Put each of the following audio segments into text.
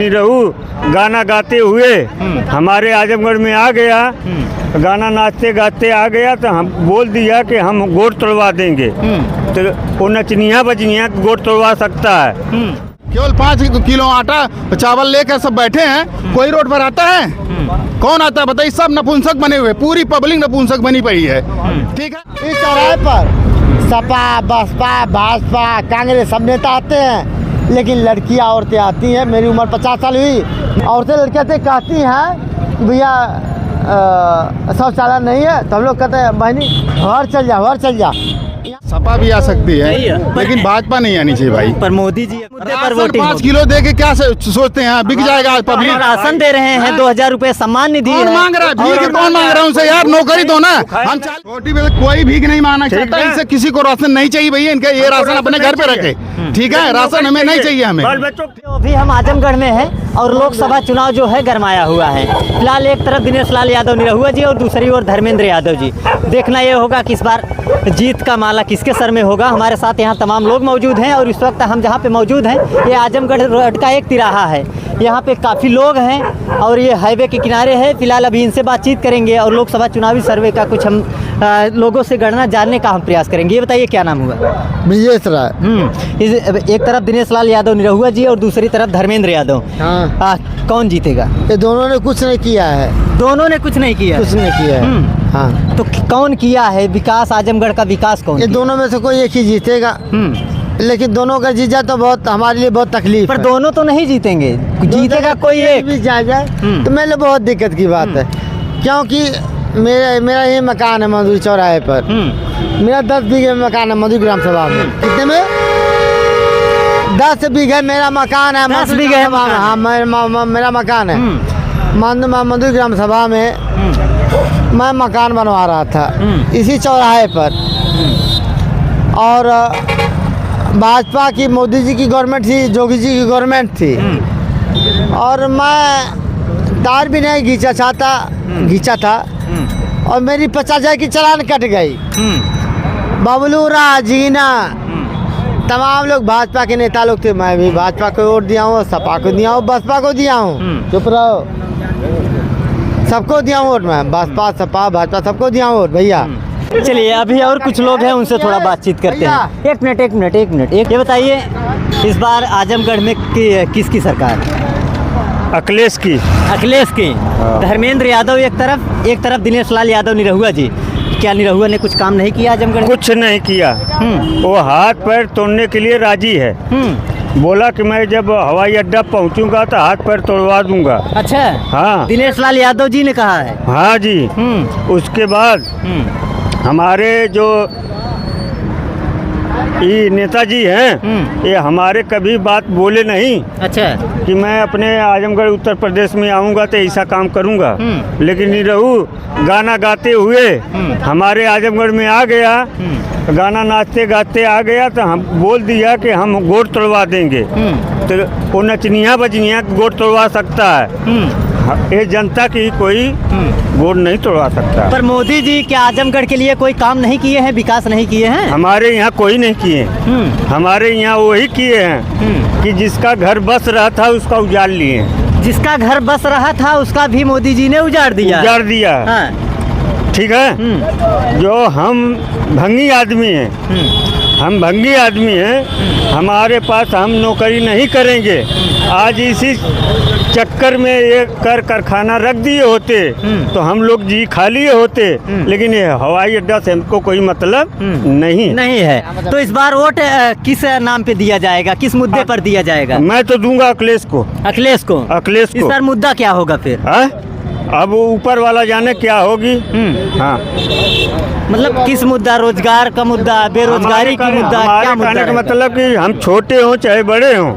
रहू गाना गाते हुए हमारे आजमगढ़ में आ गया, गाना नाचते गाते आ गया तो हम बोल दिया कि हम गोड़ तोड़वा देंगे। तो वो नचनिया बजनिया गोड़ तोड़वा सकता है। केवल 5 किलो आटा चावल लेकर सब बैठे हैं, कोई रोड पर आता है? कौन आता है बताइए? सब नपुंसक बने हुए, पूरी पब्लिक नपुंसक बनी पड़ी है। ठीक है, इस चौराहे पर सपा बसपा भाजपा कांग्रेस सब नेता आते हैं, लेकिन लड़कियां औरतें आती हैं। मेरी उम्र 50 साल हुई, औरतें लड़कियां कहती हैं भैया शौचालय नहीं है, तो हम लोग कहते हैं बहनी घर चल जा। सपा भी आ सकती है लेकिन भाजपा नहीं आनी चाहिए भाई। पर मोदी जी मुद्दे पर वोटिंग 5 किलो दे के क्या सोचते हैं बिक जाएगा आज पब्लिक? राशन दे रहे हैं, 2000 रुपए सम्मान निधि कौन मांग रहा है भीख? कौन मांग रहा है उनसे? यार नौकरी दो ना। हम छोटी में कोई भीख नहीं मांगना चाहता, इनसे किसी को राशन नहीं चाहिए भैया। इनका ये राशन अपने घर पे रखे, ठीक है? राशन हमें नहीं चाहिए। हमें अभी हम आजमगढ़ में हैं और लोकसभा चुनाव जो है गरमाया हुआ है। फिलहाल एक तरफ दिनेश लाल यादव निरहुआ जी और दूसरी ओर धर्मेंद्र यादव जी। देखना ये होगा कि इस बार जीत का माला किसके सर में होगा। हमारे साथ यहाँ तमाम लोग मौजूद हैं और इस वक्त हम जहाँ पे मौजूद हैं ये आजमगढ़ रोड का एक तिराहा है। यहाँ पे काफ़ी लोग हैं और ये हाईवे के किनारे है। फिलहाल अभी इनसे बातचीत करेंगे और लोकसभा चुनावी सर्वे का कुछ हम लोगों से गणना जानने का हम प्रयास करेंगे। ये बताइए क्या नाम हुआ? ब्रिजेश राय। एक तरफ दिनेश लाल यादव निरहुआ जी और दूसरी तरफ धर्मेंद्र यादव। हाँ। कौन जीतेगा? ये दोनों ने कुछ नहीं किया है। दोनों ने कुछ नहीं किया? कुछ नहीं किया है। हाँ। तो कौन किया है विकास? आजमगढ़ का विकास कौन? ये दोनों में से कोई एक ही जीतेगा, लेकिन दोनों का जीत जाए तो बहुत हमारे लिए बहुत तकलीफ पर है। दोनों तो नहीं जीतेंगे, जीतेगा कोई एक भी जाए तो मेरे लिए बहुत दिक्कत की बात है, क्योंकि मेरा ये मकान है मधुरी चौराहे पर। मेरा 10 बीघे में मकान है मधुरी ग्राम सभा में। कितने में? 10 बीघे मेरा मकान है। 10 बीघे? हाँ, मेरा मकान है मधुरी ग्राम सभा में। मैं मकान बनवा रहा था इसी चौराहे पर, और भाजपा की मोदी जी की गवर्नमेंट थी, जोगी जी की गवर्नमेंट थी, और मैं तार भी नहीं घींचा था और मेरी 50,000 की चालान कट गई। बबलू राजीना तमाम लोग भाजपा के नेता लोग थे। मैं भी भाजपा को वोट दिया हूँ, सपा को दिया हूँ, बसपा को दिया हूँ। चुप रहो, सबको दिया वोट। मैं बसपा सपा भाजपा सबको दिया वोट भैया। चलिए अभी और कुछ लोग हैं, उनसे थोड़ा बातचीत करते हैं। एक मिनट ये बताइए इस बार आजमगढ़ में किसकी सरकार? अखिलेश की। धर्मेंद्र यादव एक तरफ दिनेश लाल यादव निरहुआ जी। क्या निरहुआ ने कुछ काम नहीं किया आजमगढ़? कुछ नहीं किया। वो हाथ पैर तोड़ने के लिए राजी है। बोला कि मैं जब हवाई अड्डा पहुंचूंगा तो हाथ पैर तोड़वा दूंगा। अच्छा। हाँ, दिनेश लाल यादव जी ने कहा है। हाँ जी। उसके बाद हमारे जो ये नेताजी हैं, ये हमारे कभी बात बोले नहीं। अच्छा। कि मैं अपने आजमगढ़ उत्तर प्रदेश में आऊँगा तो ऐसा काम करूँगा, लेकिन निरहू गाना गाते हुए हमारे आजमगढ़ में आ गया, गाना नाचते गाते आ गया तो हम बोल दिया कि हम गोड़ तोड़वा देंगे। तो वो नचनिया बजनिया गोड़ तोड़वा सकता है, ये जनता की कोई गोड़ नहीं तोड़वा सकता। पर मोदी जी क्या आजमगढ़ के लिए कोई काम नहीं किए हैं, विकास नहीं किए हैं? हमारे यहाँ कोई नहीं किए। हमारे यहाँ वही किए हैं कि जिसका घर बस रहा था उसका उजाड़ लिए। जिसका घर बस रहा था उसका भी मोदी जी ने उजाड़ दिया। हाँ। ठीक है। जो हम भंगी आदमी हैं, हमारे पास हम नौकरी नहीं करेंगे। आज इसी चक्कर में ये कारखाना रख दिए होते तो हम लोग जी खा लिए होते, लेकिन ये हवाई अड्डा से हमको कोई मतलब नहीं है। तो इस बार वोट किस नाम पे दिया जाएगा, किस मुद्दे पर दिया जाएगा? मैं तो दूंगा अखिलेश को। इस बार मुद्दा क्या होगा फिर? अब ऊपर वाला जाने क्या होगी। हाँ, मतलब किस मुद्दा? रोजगार का मुद्दा, बेरोजगारी का मुद्दा, क्या मुद्दा? कहने का मतलब कि हम छोटे हों चाहे बड़े हों,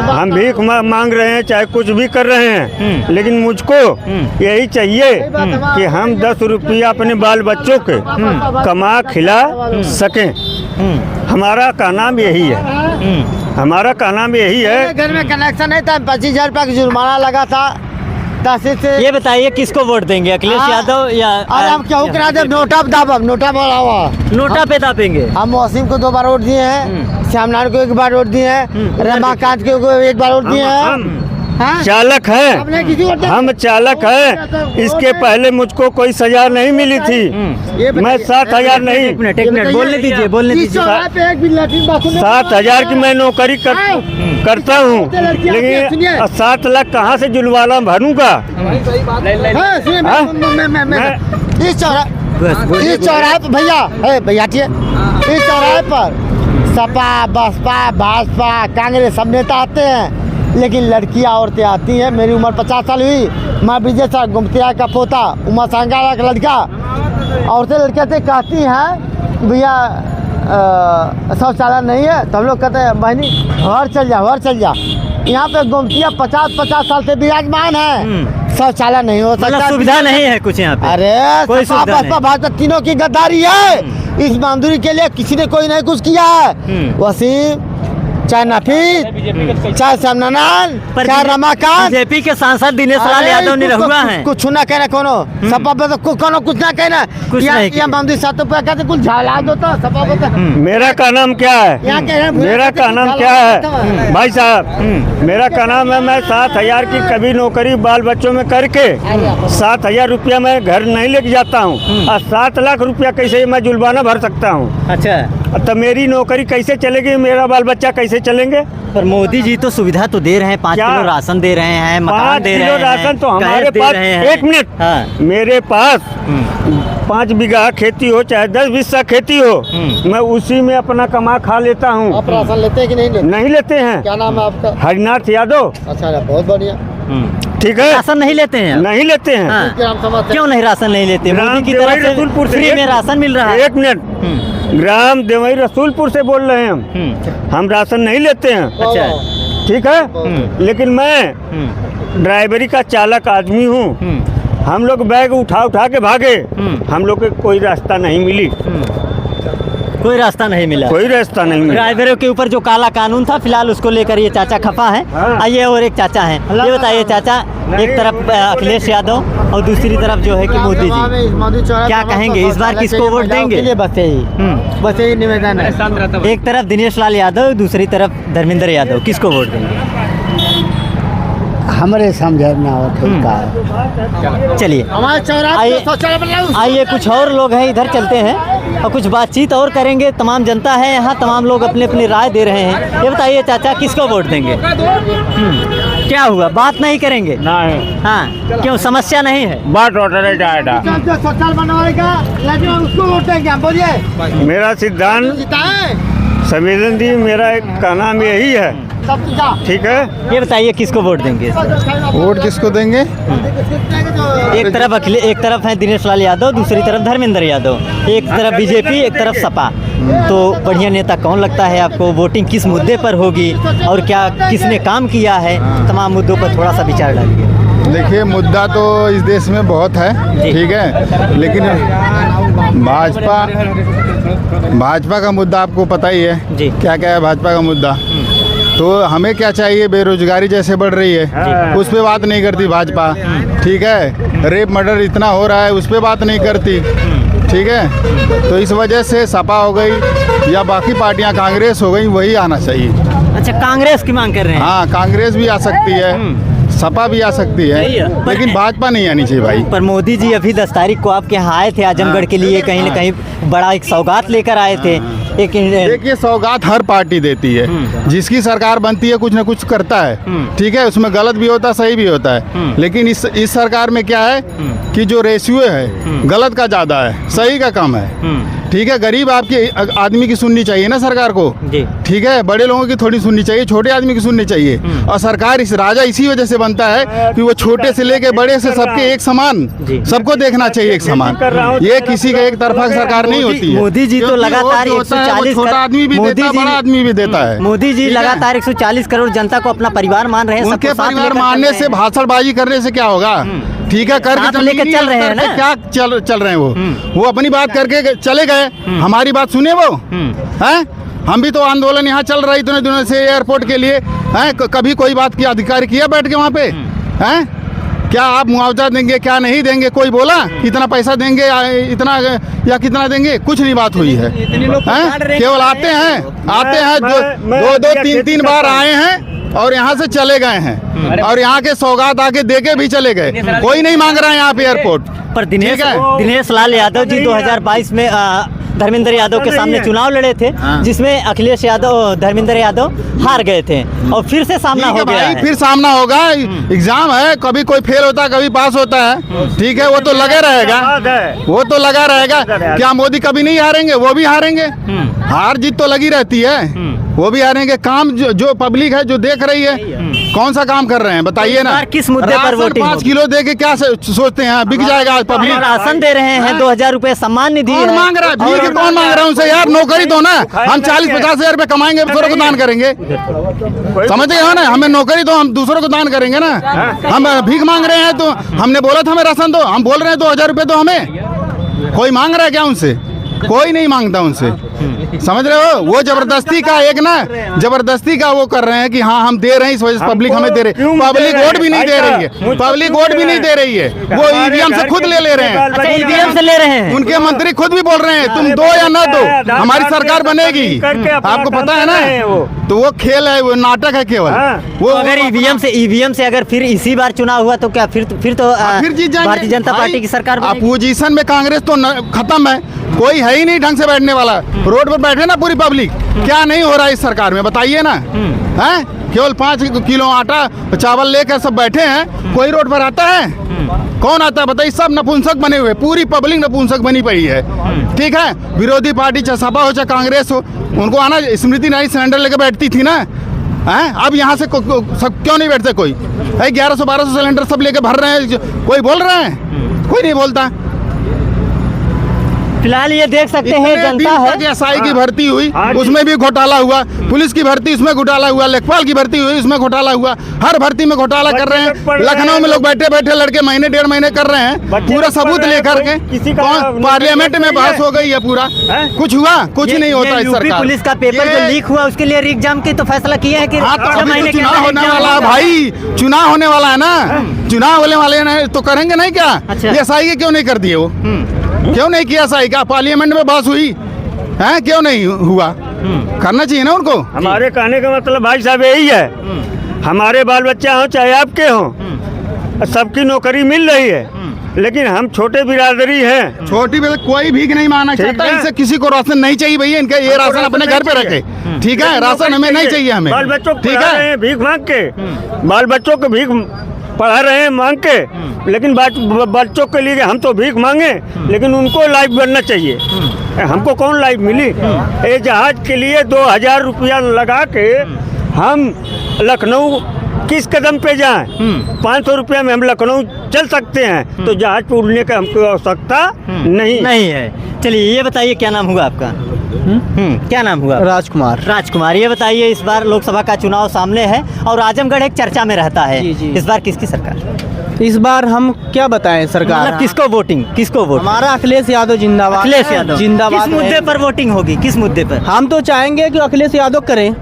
हम भीख मांग रहे हैं चाहे कुछ भी कर रहे हैं, लेकिन मुझको यही चाहिए कि हम 10 रुपया अपने बाल बच्चों के कमा खिला सकें। हमारा कहना यही है। घर में कनेक्शन नहीं था, 25,000 रुपया का जुर्माना लगा था। ये बताइए किसको वोट देंगे, अखिलेश यादव या? अरे हम क्यों करा दे? नोटा बोला हुआ नोटा पे दापेंगे। हम वसीम को 2 बार वोट दिए हैं, श्यामनारायण को 1 बार वोट दिए हैं, रमाकांत को 1 बार वोट दिए हैं। हाँ? चालक आपने किसी को हैं, हम चालक हैं। इसके पहले मुझको कोई सजा नहीं मिली थी। मैं 7,000 नहीं, एक मिनट बोलने दीजिए, बोलने इस दीजिए। चौराहे पे एक भी लैट्रिन बाथरूम 7,000 की मैं नौकरी करता हूँ, लेकिन 7 लाख कहाँ से जुलवाना भरूंगा? हाँ, सुनिए, हाँ? मैं- इस चौराहे बस इस चौराहे पर भैया भैया हटिए। इस चौराहे पर सपा, बसपा, भाजपा, कांग्रेस सब नेता आते हैं, लेकिन लड़कियां औरतें आती हैं। मेरी उम्र 50 साल हुई, मैं विजय शाह गुमतिया का पोता, उमा सांगारा का लड़का। औरतें लड़कियां से कहती हैं भैया शौचालय नहीं है, तो हम लोग कहते हैं बहनी घर चल जा। यहाँ पे गुमतिया 50 साल से विराजमान है, शौचालय नहीं हो मतलब सकता, सुविधा नहीं है कुछ यहाँ पे। अरे कोई सपा सुविधा बसपा भाजपा तीनों की गद्दारी है। इस मानदूरी के लिए किसी ने कोई नहीं कुछ किया है। वसीम, चाहे नफीस, चाहे समनान, चाहे रमाकांत, बीजेपी के सांसद दिनेश लाल यादव निरहुआ हैं। कुछ ना कहना कोनो सपा पे तो कोनो कुछ ना कहना। कुछ नहीं किया। या मानदूरी 7 रुपया कहते कुछ झाला दो तो सपा पे तो मेरा का नाम क्या यहाँ है? कह रहे हैं, मेरा का नाम क्या है भाई साहब? मेरा का नाम है, मैं 7,000 की कभी नौकरी बाल बच्चों में करके 7,000 रुपया मैं घर नहीं लेके जाता हूँ, और 7 लाख रुपया कैसे मैं जुलवाना भर सकता हूँ? अच्छा, तो मेरी नौकरी कैसे चलेगी, मेरा बाल बच्चा कैसे चलेंगे? पर मोदी जी तो सुविधा तो दे रहे हैं, 5 क्या? किलो राशन दे रहे हैं, मकान 5 दे किलो रहे हैं, राशन तो हमारे गैस दे पास, रहे हैं। 1 मिनट, हाँ। मेरे पास 5 बीघा खेती हो चाहे 10 बीघा खेती हो, मैं उसी में अपना कमा खा लेता हूँ। आप राशन लेते हैं कि नहीं लेते? नहीं लेते हैं। क्या नाम है आपका? हरिनाथ यादव। अच्छा, बहुत बढ़िया। ठीक है, राशन नहीं लेते हैं? नहीं लेते हैं। हाँ। क्या हम समझते हैं? क्यों नहीं राशन नहीं लेते? मोदी की ग्राम तरफ देवई रसूलपुर से से फ्री में राशन मिल रहा है। 1 मिनट, ग्राम देवई रसूलपुर से बोल रहे हैं हम राशन नहीं लेते हैं। अच्छा, ठीक है, लेकिन मैं ड्राइवरी का चालक आदमी हूँ। हम लोग बैग उठा के भागे, हम लोग को कोई रास्ता नहीं मिली, कोई रास्ता नहीं मिला। कोई रास्ता नहीं मिला। ड्राइवरों के ऊपर जो काला कानून था, फिलहाल उसको लेकर ये चाचा खफा है। हाँ। आइए, और एक चाचा हैं, ये बताइए चाचा, एक तरफ अखिलेश यादव और दूसरी तरफ जो है कि मोदी जी, क्या कहेंगे इस बार किसको वोट देंगे? बस यही निवेदन है। एक तरफ दिनेश लाल यादव, दूसरी तरफ धर्मेंद्र यादव, किसको वोट देंगे? हमारे समझना होता चलिए, हमारे चौराहे आइए, पे शौचालय बनाओ। आइए कुछ और लोग हैं इधर, चलते हैं और कुछ बातचीत और करेंगे। तमाम जनता है यहाँ, तमाम लोग अपनी अपनी राय दे रहे हैं। ये बताइए चाचा, किसको वोट देंगे? क्या हुआ, बात नहीं करेंगे? नहीं, हाँ, क्यों, समस्या नहीं है? बाट ऑर्डर जाएगा। जो शौचालय बनवाएगा लेकिन उसको वोट देंगे हम, बोलिए। मेरा सिद्धांत जिताए संवेदन जी, मेरा एक का नाम यही है। सब जीता। ठीक है, ये बताइए किसको वोट देंगे? वोट किसको देंगे? एक तरफ है दिनेश लाल यादव, दूसरी तरफ धर्मेंद्र यादव, एक तरफ बीजेपी, एक तरफ सपा। तो बढ़िया नेता कौन लगता है आपको? वोटिंग किस मुद्दे पर होगी और क्या किसने काम किया है? तमाम मुद्दों पर थोड़ा सा विचार डालिए। देखिए, मुद्दा तो इस देश में बहुत है, ठीक है, लेकिन भाजपा का मुद्दा आपको पता ही है जी। क्या क्या है भाजपा का मुद्दा। तो हमें क्या चाहिए? बेरोजगारी जैसे बढ़ रही है उस पे बात नहीं करती भाजपा, ठीक है। रेप मर्डर इतना हो रहा है उस पे बात नहीं करती, ठीक है। तो इस वजह से सपा हो गई या बाकी पार्टियां, कांग्रेस हो गई, वही आना चाहिए। अच्छा, कांग्रेस की मांग कर रहे हैं? हाँ, कांग्रेस भी आ सकती है, सपा भी आ सकती सही है, है। लेकिन भाजपा नहीं आनी चाहिए भाई। पर मोदी जी अभी 10 तारीख को आपके यहाँ आए थे आजमगढ़ के लिए, कहीं न कहीं बड़ा एक सौगात लेकर आए थे। एक देखिए, सौगात हर पार्टी देती है, जिसकी सरकार बनती है कुछ ना कुछ करता है, ठीक है। उसमें गलत भी होता है, सही भी होता है, लेकिन इस सरकार में क्या है कि जो रेशियो है गलत का ज़्यादा है, सही का कम है, ठीक है। गरीब आपके आदमी की सुननी चाहिए ना सरकार को, जी। ठीक है। बड़े लोगों की थोड़ी सुननी चाहिए, छोटे आदमी की सुननी चाहिए। और सरकार राजा इसी वजह से बनता है कि वो छोटे से लेके बड़े से सबके एक समान, सबको देखना चाहिए एक समान। ये किसी का एक तरफा सरकार नहीं होती है। मोदी जी तो क्योंकि लगातार वो होता है, वो 140 छोटा आदमी भी देता है, बड़ा आदमी भी देता है। मोदी जी ठीक है? लगातार 140 करोड़ जनता को अपना परिवार मान रहे हैं। उनके सबको साथ परिवार लेकर मानने चल रहे से, हैं। भाषणबाजी करने से क्या होगा? ठीक है, साथ करके लेकर जमीनी चल रहे हैं स्तर पे ना। क्या चल रहे हैं वो अपनी बात करके चले गए, हमारी बात सुने वो हैं? हम भी तो आंदोलन यहाँ चल रहा है इतने दिनों से एयरपोर्ट के लिए, हैं? कभी कोई बात की अधिकारी किया बैठ के वहाँ पे? हैं? क्या आप मुआवजा देंगे, क्या नहीं देंगे? कोई बोला कितना पैसा देंगे, इतना या कितना देंगे? कुछ नहीं बात हुई है, हैं? केवल आते हैं दो 3 बार आए हैं और यहाँ से चले गए हैं और यहाँ के सौगात आके दे के भी चले गए। कोई नहीं मांग रहा है यहाँ पे एयरपोर्ट। पर ठीक है। दिनेश लाल यादव जी 2022 में धर्मेंद्र यादव के सामने चुनाव लड़े थे, जिसमें अखिलेश यादव धर्मेंद्र यादव हार गए थे और फिर से सामना हो गया है। फिर सामना होगा, एग्जाम है, कभी कोई फेल होता है कभी पास होता है। ठीक है, वो तो लगे रहेगा, वो तो लगा रहेगा। क्या मोदी कभी नहीं हारेंगे? वो भी हारेंगे, हार जीत तो लगी रहती है, वो भी हारेंगे। काम जो पब्लिक है जो देख रही है, कौन सा काम कर रहे हैं बताइए ना। किस मुद्दे पर वोटिंग 5 किलो दे के क्या सोचते हैं बिक जाएगा पब्लिक? राशन दे रहे हैं, 2000 रुपए सम्मान निधि कौन मांग रहा है? भीख कौन मांग रहा है उनसे? यार नौकरी दो ना, हम 40-50 हजार रुपए कमाएंगे, दूसरों को दान करेंगे। समझ गए हो ना, हमें नौकरी दो, हम दूसरों को दान करेंगे ना। हम भीख मांग रहे हैं तो हमने बोला था हमें राशन दो, हम बोल रहे हैं 2000 रुपए दो हमें। कोई मांग रहा है क्या उनसे? कोई नहीं मांगता उनसे। समझ रहे हो? वो जबरदस्ती का एक ना, जबरदस्ती का वो कर रहे हैं कि हाँ हम दे रहे हैं, इस वजह से पब्लिक हमें दे रही है। पब्लिक वोट भी नहीं दे रही है, पब्लिक वोट भी नहीं दे रही है, वो ईवीएम से खुद ले रहे हैं। अच्छा, ईवीएम से ले रहे हैं। उनके मंत्री खुद भी बोल रहे हैं तुम दो या ना दो, हमारी सरकार बनेगी। आपको पता है ना, तो वो खेल है, वो नाटक है केवल। वो अगर ईवीएम से अगर फिर इसी बार चुनाव हुआ तो क्या फिर तो फिर जीत जाएंगे। भारतीय जनता पार्टी की सरकार बनेगी। अपोजिशन में कांग्रेस तो खत्म है, कोई है ही नहीं ढंग से बैठने वाला। रोड पर बैठे ना पूरी पब्लिक, क्या नहीं हो रहा है इस सरकार में बताइए ना। हैं केवल 5 किलो आटा चावल लेकर सब बैठे हैं, कोई रोड पर आता है? कौन आता है बताइए? सब नपुंसक बने हुए, पूरी पब्लिक नपुंसक बनी पड़ी है। ठीक है, विरोधी पार्टी चाहे सपा हो चाहे कांग्रेस हो, उनको आना, स्मृति ईरानी सिलेंडर लेकर बैठती थी ना। हैं अब यहाँ से सब क्यों नहीं बैठते? कोई 1100-1200 सिलेंडर सब लेके भर रहे हैं, कोई बोल रहे हैं? कोई नहीं बोलता। फिलहाल ये देख सकते हैं जनता है। एसआई की भर्ती हुई, उसमें भी घोटाला हुआ, पुलिस की भर्ती उसमें घोटाला हुआ, लेखपाल की भर्ती हुई उसमें घोटाला हुआ, हर भर्ती में घोटाला कर रहे हैं। लखनऊ में लोग बैठे बैठे लड़के महीने 1.5 महीने कर रहे हैं, पूरा सबूत लेकर के। कौन पार्लियामेंट में बहस हो गई है पूरा, कुछ हुआ? कुछ नहीं होता इस सरकार। पुलिस का पेपर जो लीक हुआ उसके लिए एग्जाम की तो फैसला किया है कि चुनाव होने वाला है भाई, चुनाव होने वाला है ना, चुनाव होने वाले हैं तो करेंगे नहीं क्या? ये एसआई क्यों नहीं कर दिए? वो क्यों नहीं किया एसआई का? पार्लियामेंट में बहस हुई है, क्यों नहीं हुआ? करना चाहिए ना उनको। हमारे कहने का मतलब भाई साहब यही है, हमारे बाल बच्चा हो चाहे आपके हो, सबकी नौकरी मिल रही है, लेकिन हम छोटे बिरादरी हैं। छोटी कोई भीख नहीं मांगना चाहता, इनसे किसी को राशन नहीं चाहिए भैया। इनका ये राशन अपने घर पे रखे, ठीक है? राशन हमें नहीं चाहिए, हमें बाल बच्चों को ठीक है भीख मांग के, बाल बच्चों को भीख पढ़ा रहे हैं मांग के, लेकिन बच्चों के लिए हम तो भीख मांगे, लेकिन उनको लाइफ बनना चाहिए। हमको कौन लाइफ मिली? ये जहाज के लिए 2000 रुपया लगा के हम लखनऊ किस कदम पे जाएं? 500 रुपया में हम लखनऊ चल सकते हैं, तो जहाज पे उड़ने का हमको आवश्यकता नहीं है। चलिए ये बताइए क्या नाम हुआ आपका? क्या नाम हुआ? राजकुमार। ये बताइए, इस बार लोकसभा का चुनाव सामने है और आजमगढ़ एक चर्चा में रहता है। जी। इस बार किसकी सरकार? इस बार हम क्या बताएं सरकार, मतलब किसको वोट? हमारा अखिलेश यादव जिंदाबाद। अखिलेश यादव जिंदाबाद। किस मुद्दे पर वोटिंग होगी? किस मुद्दे पर? हम तो चाहेंगे कि अखिलेश यादव करें।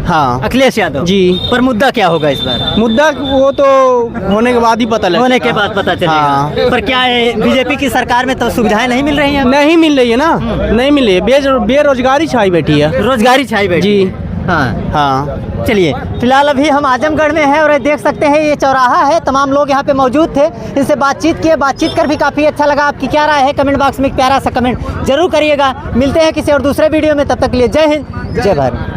हाँ, अखिलेश यादव जी। पर मुद्दा क्या होगा इस बार? मुद्दा वो तो होने के बाद ही पता लगेगा। होने के बाद पता चलेगा। हाँ। पर क्या है, बीजेपी की सरकार में तो सुविधाएं नहीं मिल रही हैं? नहीं मिल रही है ना, नहीं मिल रही है, बेरोजगारी छाई बैठी है। रोजगारी छाई बैठी जी। हाँ। चलिए फिलहाल अभी हम आजमगढ़ में हैं और ये देख सकते हैं ये चौराहा है, तमाम लोग यहाँ पे मौजूद थे, इनसे बातचीत कर भी काफ़ी अच्छा लगा। आपकी क्या राय है कमेंट बॉक्स में एक प्यारा सा कमेंट जरूर करिएगा। मिलते हैं किसी और दूसरे वीडियो में, तब तक के लिए जय हिंद, जय भारत।